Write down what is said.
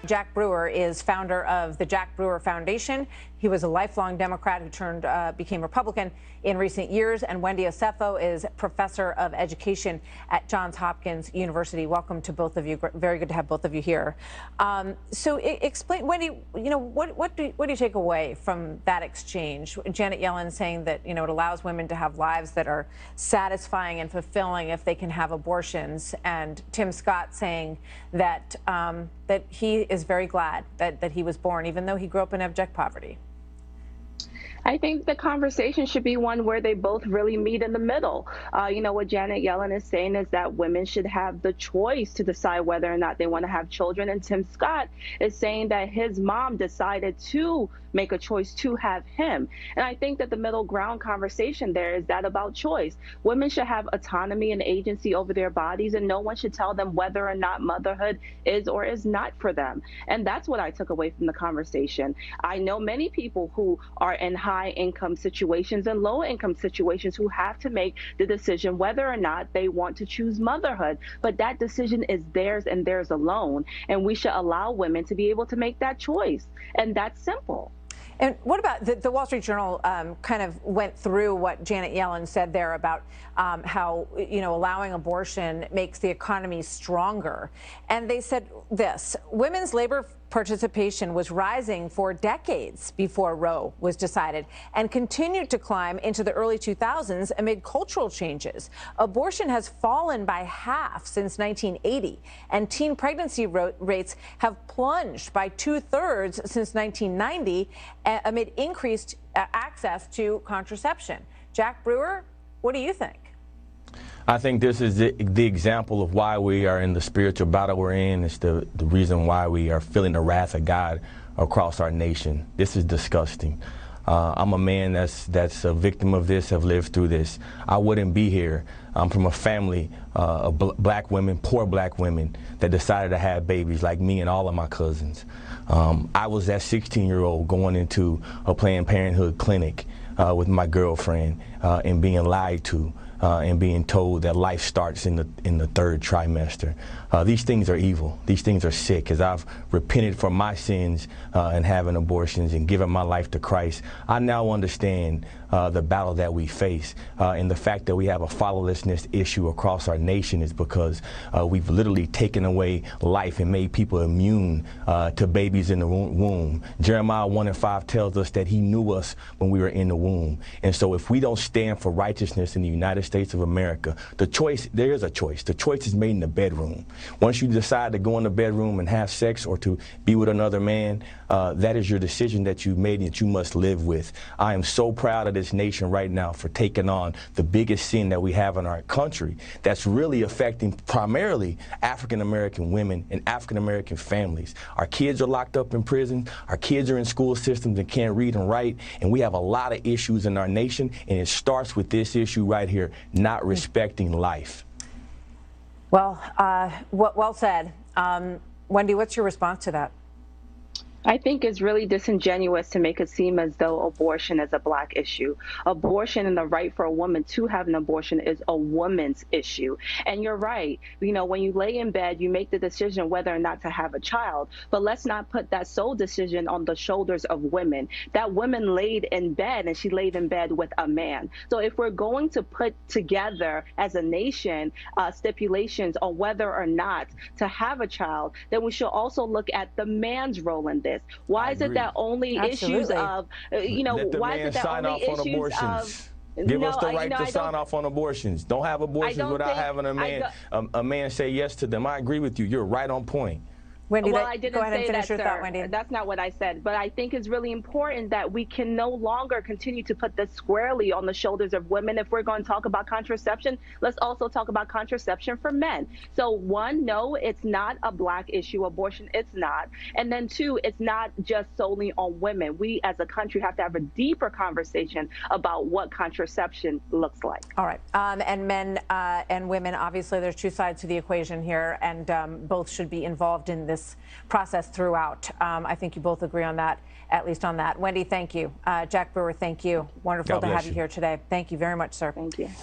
Jack Brewer is founder of the Jack Brewer Foundation. He was a lifelong Democrat who became Republican in recent years. And Wendy Osefo is professor of education at Johns Hopkins University. Welcome to both of you. Very good to have both of you here. So explain, Wendy, what do you take away from that exchange? Janet Yellen saying that, it allows women to have lives that are satisfying and fulfilling if they can have abortions. And Tim Scott saying that that he is very glad that he was born, even though he grew up in abject poverty. I think the conversation should be one where they both really meet in the middle. What Janet Yellen is saying is that women should have the choice to decide whether or not they want to have children. And Tim Scott is saying that his mom decided to make a choice to have him. And I think that the middle ground conversation there is that about choice. Women should have autonomy and agency over their bodies, and no one should tell them whether or not motherhood is or is not for them. And that's what I took away from the conversation. I know many people who are in high income situations and low income situations who have to make the decision whether or not they want to choose motherhood. But that decision is theirs and theirs alone. And we should allow women to be able to make that choice. And that's simple. And what about the Wall Street Journal kind of went through what Janet Yellen said there about how, allowing abortion makes the economy stronger. And they said this: women's labor participation was rising for decades before Roe was decided and continued to climb into the early 2000s amid cultural changes. Abortion has fallen by half since 1980, and teen pregnancy rates have plunged by 2/3 since 1990 amid increased access to contraception. Jack Brewer, what do you think? I think this is the example of why we are in the spiritual battle we're in. It's the reason why we are feeling the wrath of God across our nation. This is disgusting. I'm a man that's a victim of this, have lived through this. I wouldn't be here. I'm from a family of black women, poor black women, that decided to have babies like me and all of my cousins. I was that 16-year-old going into a Planned Parenthood clinic with my girlfriend and being lied to. And being told that life starts in the third trimester. These things are evil. These things are sick. As I've repented for my sins and having abortions and given my life to Christ, I now understand the battle that we face. And the fact that we have a fatherlessness issue across our nation is because we've literally taken away life and made people immune to babies in the womb. Jeremiah 1:5 tells us that he knew us when we were in the womb. And so if we don't stand for righteousness in the United States of America, there is a choice. The choice is made in the bedroom. Once you decide to go in the bedroom and have sex or to be with another man, that is your decision that you've made and that you must live with. I am so proud of this nation right now for taking on the biggest sin that we have in our country that's really affecting primarily African-American women and African-American families. Our kids are locked up in prison. Our kids are in school systems and can't read and write. And we have a lot of issues in our nation, and it starts with this issue right here, not respecting life. Well, well said. Wendy, what's your response to that? I think it's really disingenuous to make it seem as though abortion is a black issue. Abortion and the right for a woman to have an abortion is a woman's issue. And you're right. When you lay in bed, you make the decision whether or not to have a child. But let's not put that sole decision on the shoulders of women. That woman laid in bed, and she laid in bed with a man. So if we're going to put together as a nation stipulations on whether or not to have a child, then we should also look at the man's role in this. Why is it that only issues of, why is it that only issues of... Give us the right to sign off on abortions. Don't have abortions without having a man say yes to them. I agree with you. You're right on point. Wendy, well, I didn't go ahead and say finish that, your sir. thought, Wendy. That's not what I said. But I think it's really important that we can no longer continue to put this squarely on the shoulders of women. If we're going to talk about contraception, let's also talk about contraception for men. So one, no, it's not a black issue. Abortion, it's not. And then two, it's not just solely on women. We as a country have to have a deeper conversation about what contraception looks like. All right. And men and women, obviously there's two sides to the equation here, and both should be involved in this process throughout. I think you both agree on that, at least on that. Wendy, thank you. Jack Brewer, thank you. Wonderful to have you here today. Thank you very much, sir. Thank you.